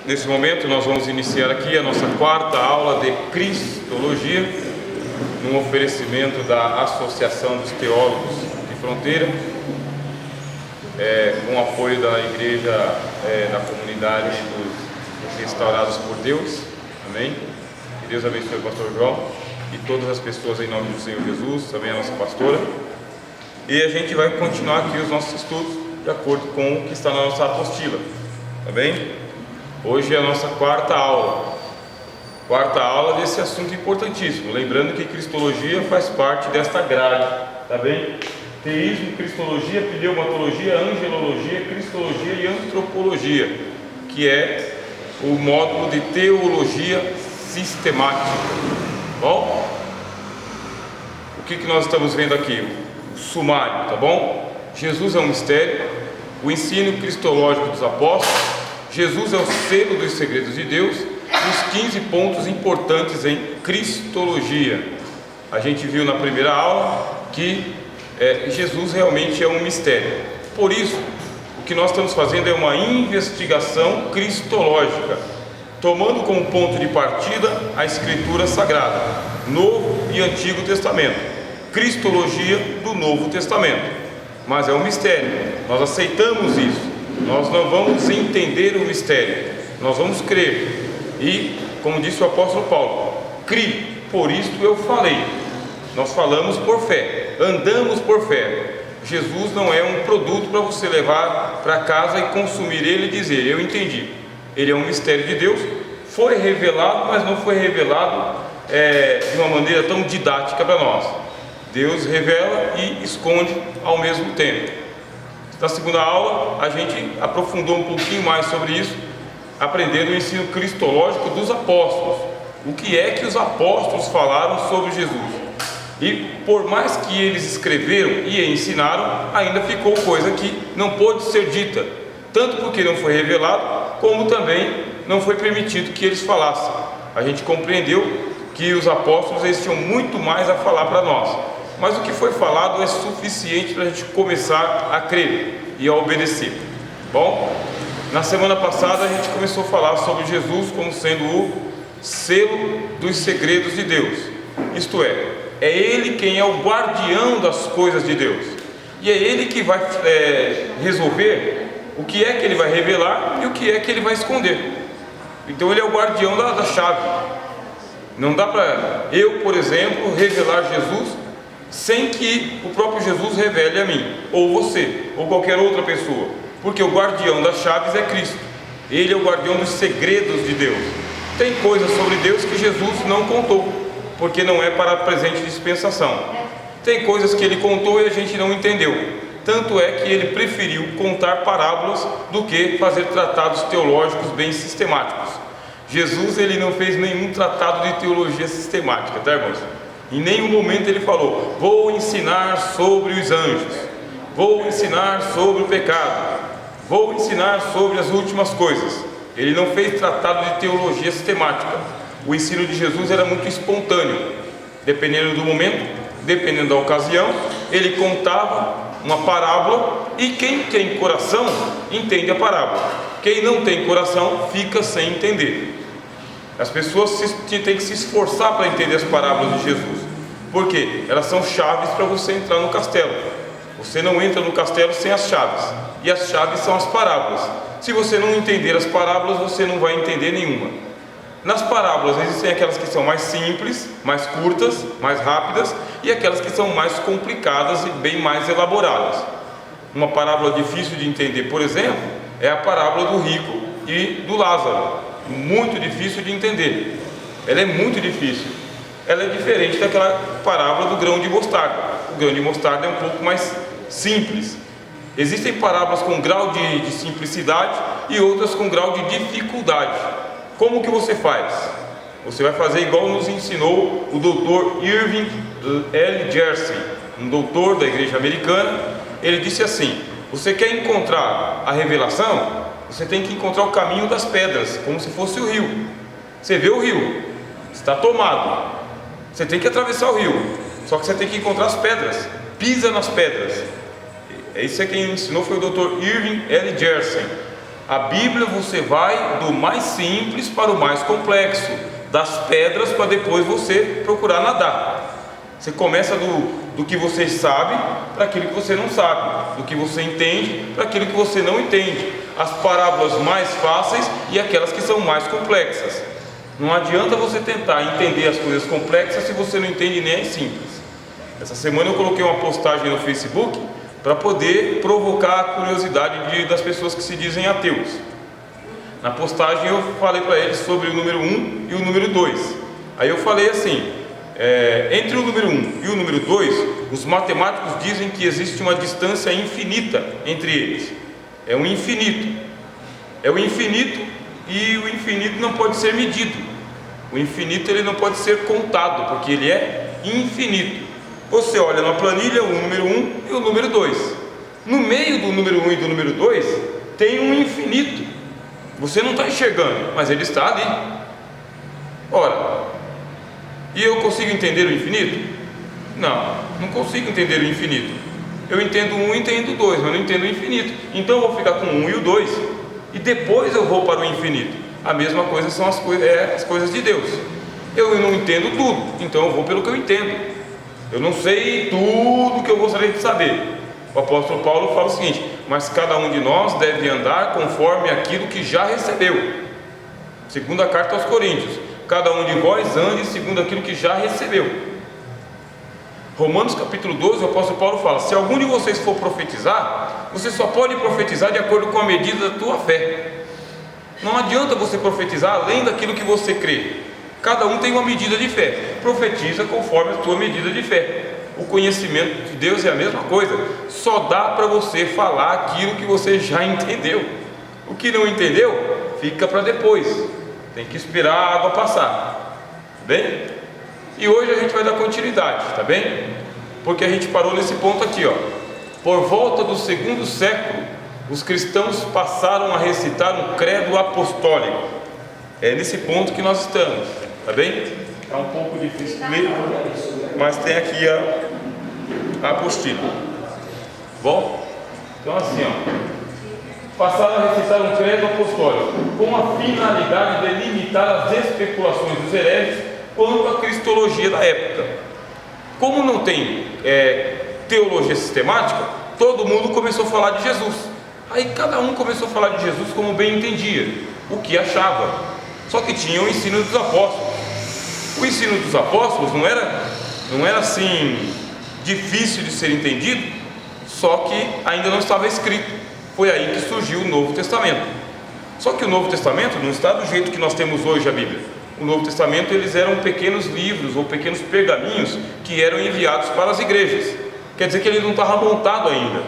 Nesse momento nós vamos iniciar aqui a nossa quarta aula de Cristologia, num oferecimento da Associação dos Teólogos de Fronteira, com apoio da Igreja da Comunidade dos Restaurados por Deus. Amém? Que Deus abençoe o pastor João e todas as pessoas em nome do Senhor Jesus, também a nossa pastora. E a gente vai continuar aqui os nossos estudos de acordo com o que está na nossa apostila. Tá bem? Hoje é a nossa quarta aula desse assunto importantíssimo. Lembrando que Cristologia faz parte desta grade, tá bem? Teísmo, Cristologia, Pneumatologia, Angelologia, Cristologia e Antropologia, que é o módulo de Teologia Sistemática. Bom? O que nós estamos vendo aqui? O sumário, tá bom? Jesus é um mistério, o ensino cristológico dos apóstolos, Jesus é o selo dos segredos de Deus e os 15 pontos importantes em Cristologia. A gente viu na primeira aula que Jesus realmente é um mistério. Por isso, o que nós estamos fazendo é uma investigação cristológica, tomando como ponto de partida a Escritura Sagrada, Novo e Antigo Testamento, Cristologia do Novo Testamento. Mas é um mistério, nós aceitamos isso. Nós não vamos entender o mistério, nós vamos crer. E, como disse o apóstolo Paulo, crie, por isto eu falei. Nós falamos por fé, andamos por fé. Jesus não é um produto para você levar para casa e consumir ele e dizer, eu entendi. Ele é um mistério de Deus, foi revelado, mas não foi revelado de uma maneira tão didática para nós. Deus revela e esconde ao mesmo tempo. Na segunda aula, a gente aprofundou um pouquinho mais sobre isso, aprendendo o ensino cristológico dos apóstolos. O que é que os apóstolos falaram sobre Jesus? E por mais que eles escreveram e ensinaram, ainda ficou coisa que não pôde ser dita, tanto porque não foi revelado, como também não foi permitido que eles falassem. A gente compreendeu que os apóstolos eles tinham muito mais a falar para nós. Mas o que foi falado é suficiente para a gente começar a crer e a obedecer. Bom, na semana passada a gente começou a falar sobre Jesus como sendo o selo dos segredos de Deus. Isto é Ele quem é o guardião das coisas de Deus. E é Ele que vai resolver o que é que Ele vai revelar e o que é que Ele vai esconder. Então Ele é o guardião da chave. Não dá para eu, por exemplo, revelar Jesus sem que o próprio Jesus revele a mim, ou você, ou qualquer outra pessoa, porque o guardião das chaves é Cristo. Ele é o guardião dos segredos de Deus. Tem coisas sobre Deus que Jesus não contou, porque não é para a presente dispensação. Tem coisas que Ele contou e a gente não entendeu. Tanto é que Ele preferiu contar parábolas do que fazer tratados teológicos bem sistemáticos. Jesus ele não fez nenhum tratado de teologia sistemática, tá, irmãos? Em nenhum momento ele falou, vou ensinar sobre os anjos, vou ensinar sobre o pecado, vou ensinar sobre as últimas coisas. Ele não fez tratado de teologia sistemática. O ensino de Jesus era muito espontâneo, dependendo do momento, dependendo da ocasião. Ele contava uma parábola e quem tem coração entende a parábola. Quem não tem coração fica sem entender. As pessoas têm que se esforçar para entender as parábolas de Jesus, porque elas são chaves para você entrar no castelo. Você não entra no castelo sem as chaves, e as chaves são as parábolas. Se você não entender as parábolas, você não vai entender nenhuma. Nas parábolas existem aquelas que são mais simples, mais curtas, mais rápidas, e aquelas que são mais complicadas e bem mais elaboradas. Uma parábola difícil de entender, por exemplo, é a parábola do rico e do Lázaro. Muito difícil de entender. Ela é muito difícil. Ela é diferente daquela parábola do grão de mostarda. O grão de mostarda é um pouco mais simples. Existem parábolas com grau de simplicidade e outras com grau de dificuldade. Como que você faz? Você vai fazer igual nos ensinou o Dr. Irving L. Jersey, um doutor da igreja americana. Ele disse assim, você quer encontrar a revelação? Você tem que encontrar o caminho das pedras, como se fosse o rio. Você vê o rio, está tomado. Você tem que atravessar o rio, só que você tem que encontrar as pedras. Pisa nas pedras. Isso é quem ensinou foi o Dr. Irving L. Jersey. A Bíblia você vai do mais simples para o mais complexo, das pedras para depois você procurar nadar. Você começa do que você sabe para aquilo que você não sabe, do que você entende para aquilo que você não entende, as parábolas mais fáceis e aquelas que são mais complexas. Não adianta você tentar entender as coisas complexas se você não entende nem as simples. Essa semana eu coloquei uma postagem no Facebook para poder provocar a curiosidade das pessoas que se dizem ateus. Na postagem eu falei para eles sobre o número 1 e o número 2. Aí eu falei assim: entre o número 1 e o número 2, os matemáticos dizem que existe uma distância infinita entre eles. É um infinito. É o infinito, e o infinito não pode ser medido. O infinito ele não pode ser contado, porque ele é infinito. Você olha na planilha o número 1 e o número 2. No meio do número 1 e do número 2 tem um infinito. Você não está enxergando, mas ele está ali. Ora, e eu consigo entender o infinito? Não consigo entender o infinito. Eu entendo o 1 e entendo o 2, mas não entendo o infinito. Então eu vou ficar com o 1 e o 2, e depois eu vou para o infinito. A mesma coisa são as coisas de Deus. Eu não entendo tudo, então eu vou pelo que eu entendo. Eu não sei tudo que eu gostaria de saber. O apóstolo Paulo fala o seguinte: mas cada um de nós deve andar conforme aquilo que já recebeu. Segunda carta aos Coríntios: cada um de vós ande segundo aquilo que já recebeu. Romanos capítulo 12, o apóstolo Paulo fala: se algum de vocês for profetizar, você só pode profetizar de acordo com a medida da tua fé. Não adianta você profetizar além daquilo que você crê. Cada um tem uma medida de fé. Profetiza conforme a tua medida de fé. O conhecimento de Deus é a mesma coisa. Só dá para você falar aquilo que você já entendeu. O que não entendeu, fica para depois. Tem que esperar a água passar. Bem? E hoje a gente vai dar continuidade, tá bem? Porque a gente parou nesse ponto aqui, ó. Por volta do 2º século, os cristãos passaram a recitar um credo apostólico. É nesse ponto que nós estamos, tá bem? É um pouco difícil de ler, mas tem aqui a apostila. Bom? Então assim, ó. Passaram a recitar um credo apostólico com a finalidade de limitar as especulações dos hereges quanto à cristologia da época. Como não tem teologia sistemática, todo mundo começou a falar de Jesus. Aí cada um começou a falar de Jesus como bem entendia, o que achava. Só que tinha o ensino dos apóstolos. O ensino dos apóstolos não era assim difícil de ser entendido, só que ainda não estava escrito. Foi aí que surgiu o Novo Testamento. Só que o Novo Testamento não está do jeito que nós temos hoje a Bíblia. O Novo Testamento eles eram pequenos livros ou pequenos pergaminhos que eram enviados para as igrejas. Quer dizer que ele não estava montado ainda.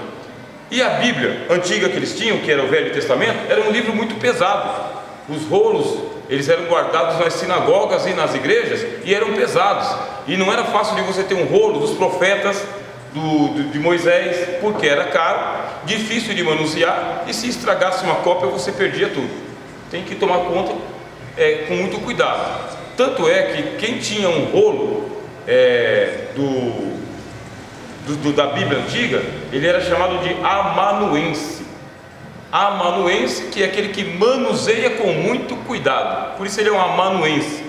E a Bíblia antiga que eles tinham, que era o Velho Testamento, era um livro muito pesado. Os rolos eles eram guardados nas sinagogas e nas igrejas e eram pesados. E não era fácil de você ter um rolo dos profetas de Moisés, porque era caro, difícil de manusear, e se estragasse uma cópia você perdia tudo. Tem que tomar conta com muito cuidado. Tanto é que quem tinha um rolo da Bíblia antiga, ele era chamado de amanuense. Amanuense, que é aquele que manuseia com muito cuidado. Por isso ele é um amanuense.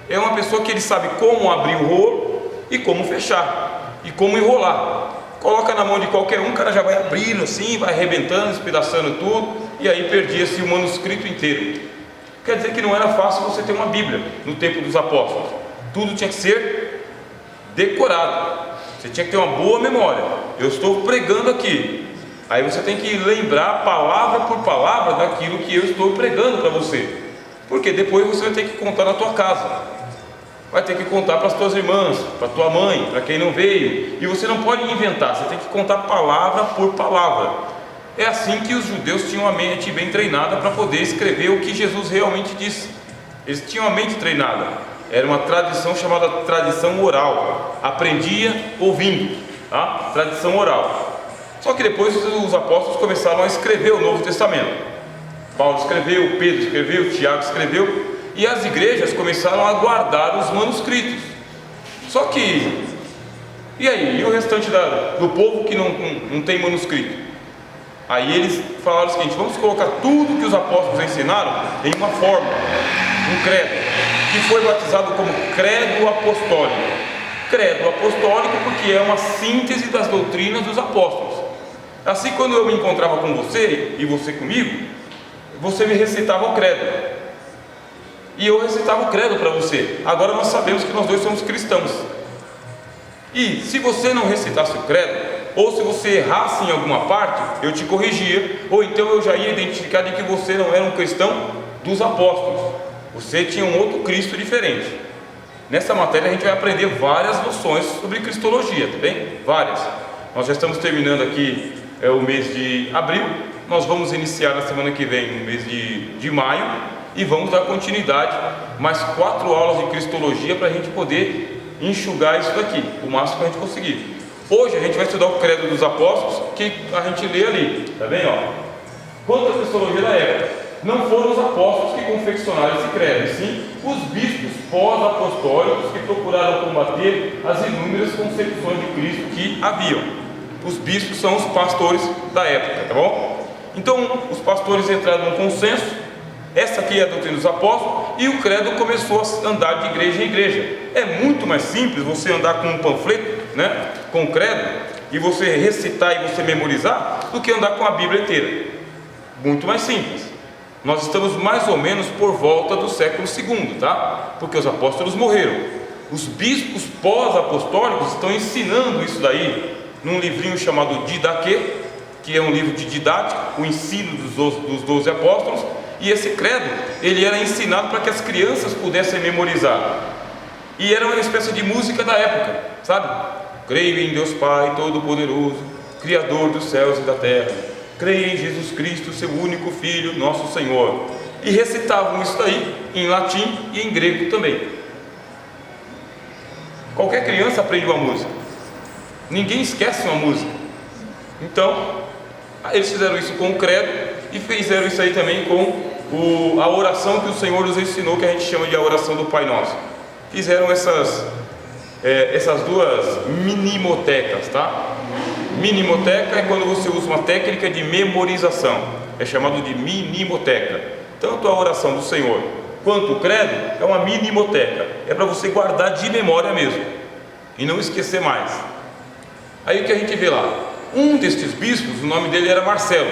É uma pessoa que ele sabe como abrir o rolo e como fechar e como enrolar. Coloca na mão de qualquer um, o cara já vai abrindo assim, vai arrebentando, espedaçando tudo, e aí perdia-se o manuscrito inteiro. Quer dizer que não era fácil você ter uma Bíblia no tempo dos apóstolos. Tudo tinha que ser decorado. Você tinha que ter uma boa memória. Eu estou pregando aqui. Aí você tem que lembrar palavra por palavra daquilo que eu estou pregando para você. Porque depois você vai ter que contar na tua casa. Vai ter que contar para as tuas irmãs, para tua mãe, para quem não veio. E você não pode inventar, você tem que contar palavra por palavra. É assim que os judeus tinham a mente bem treinada para poder escrever o que Jesus realmente disse. Eles tinham a mente treinada. Era uma tradição chamada tradição oral. Aprendia ouvindo, tá? Tradição oral. Só que depois os apóstolos começaram a escrever o Novo Testamento. Paulo escreveu, Pedro escreveu, Tiago escreveu, e as igrejas começaram a guardar os manuscritos. Só que, e aí? E o restante do povo que não tem manuscrito? Aí eles falaram o seguinte: vamos colocar tudo que os apóstolos ensinaram em uma forma, um credo, que foi batizado como credo apostólico. Credo apostólico porque é uma síntese das doutrinas dos apóstolos. Assim, quando eu me encontrava com você e você comigo, você me recitava o credo e eu recitava o credo para você. Agora nós sabemos que nós dois somos cristãos. E se você não recitasse o credo, ou se você errasse em alguma parte, eu te corrigia, ou então eu já ia identificar de que você não era um cristão dos apóstolos, você tinha um outro Cristo diferente. Nessa matéria a gente vai aprender várias noções sobre cristologia, tá bem? Várias. Nós já estamos terminando aqui o mês de abril, nós vamos iniciar na semana que vem, no mês de maio, e vamos dar continuidade, mais 4 aulas de cristologia para a gente poder enxugar isso daqui, o máximo que a gente conseguir. Hoje a gente vai estudar o credo dos apóstolos, que a gente lê ali, tá bem? Quanto à cristologia da época, não foram os apóstolos que confeccionaram esse credo, e sim os bispos pós-apostólicos que procuraram combater as inúmeras concepções de Cristo que haviam. Os bispos são os pastores da época, tá bom? Então os pastores entraram num consenso. Essa aqui é a doutrina dos apóstolos, e o credo começou a andar de igreja em igreja. É muito mais simples você andar com um panfleto, né, com o credo, e você recitar e você memorizar, do que andar com a Bíblia inteira. Muito mais simples. Nós estamos mais ou menos por volta do século II, tá? Porque os apóstolos morreram. Os bispos pós-apostólicos estão ensinando isso daí num livrinho chamado Didaquê, que é um livro de didática, o ensino dos 12 apóstolos. E esse credo, ele era ensinado para que as crianças pudessem memorizar. E era uma espécie de música da época, sabe? Creio em Deus Pai Todo-Poderoso, Criador dos céus e da terra. Creio em Jesus Cristo, seu único Filho, nosso Senhor. E recitavam isso daí em latim e em grego também. Qualquer criança aprende uma música. Ninguém esquece uma música. Então, eles fizeram isso com o credo e fizeram isso aí também com a oração que o Senhor nos ensinou, que a gente chama de a oração do Pai Nosso. Fizeram essas duas minimotecas, tá? Minimoteca é quando você usa uma técnica de memorização, é chamado de minimoteca. Tanto a oração do Senhor quanto o credo é uma minimoteca, é para você guardar de memória mesmo e não esquecer mais. Aí o que a gente vê lá? Um destes bispos, o nome dele era Marcelo,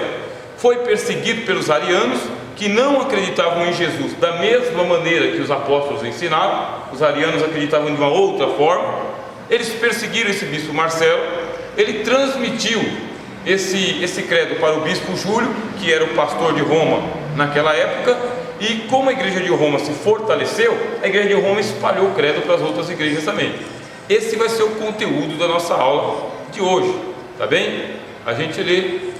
foi perseguido pelos arianos, que não acreditavam em Jesus da mesma maneira que os apóstolos ensinaram. Os arianos acreditavam de uma outra forma. Eles perseguiram esse bispo Marcelo. Ele transmitiu esse credo para o bispo Júlio, que era o pastor de Roma naquela época, e como a igreja de Roma se fortaleceu, a igreja de Roma espalhou o credo para as outras igrejas também. Esse vai ser o conteúdo da nossa aula de hoje, tá bem? A gente lê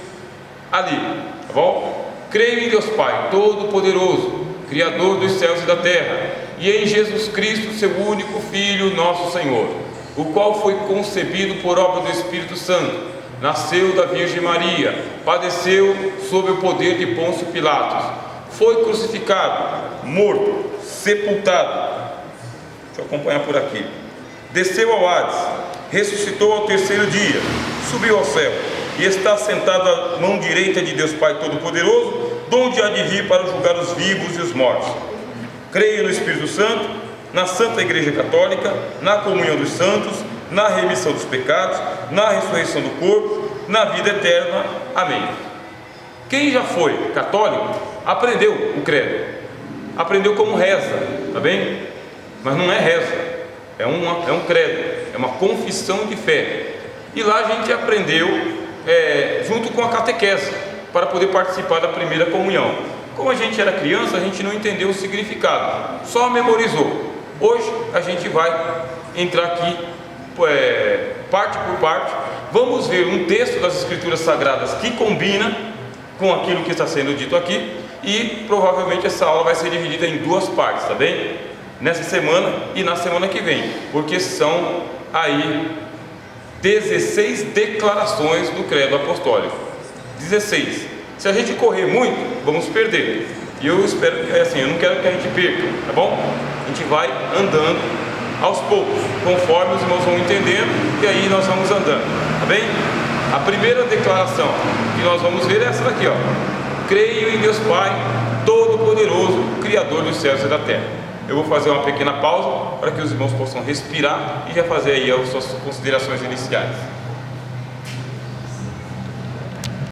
ali, tá bom? Creio em Deus Pai Todo-Poderoso, Criador dos céus e da terra, e em Jesus Cristo, seu único Filho, nosso Senhor, o qual foi concebido por obra do Espírito Santo, nasceu da Virgem Maria, padeceu sob o poder de Pôncio Pilatos, foi crucificado, morto, sepultado. Deixa eu acompanhar por aqui. Desceu ao Hades, ressuscitou ao 3º dia, subiu ao céu e está sentado à mão direita de Deus Pai Todo-Poderoso, donde há de vir para julgar os vivos e os mortos. Creio no Espírito Santo, na Santa Igreja Católica, na comunhão dos santos, na remissão dos pecados, na ressurreição do corpo, na vida eterna. Amém. Quem já foi católico aprendeu o credo, aprendeu como reza, tá bem? Mas não é reza, é um credo, é uma confissão de fé. E lá a gente aprendeu junto com a catequese, para poder participar da primeira comunhão. Como a gente era criança, a gente não entendeu o significado, só memorizou. Hoje a gente vai entrar aqui parte por parte. Vamos ver um texto das Escrituras Sagradas que combina com aquilo que está sendo dito aqui, e provavelmente essa aula vai ser dividida em 2 partes, tá bem? Nessa semana e na semana que vem, porque são aí 16 declarações do credo apostólico. 16. Se a gente correr muito, vamos perder. E eu espero que assim, eu não quero que a gente perca, tá bom? A gente vai andando aos poucos, conforme os irmãos vão entendendo, e aí nós vamos andando, tá bem? A primeira declaração que nós vamos ver é essa daqui, ó. Creio em Deus Pai, Todo-Poderoso, Criador dos céus e da terra. Eu vou fazer uma pequena pausa para que os irmãos possam respirar e já fazer aí as suas considerações iniciais.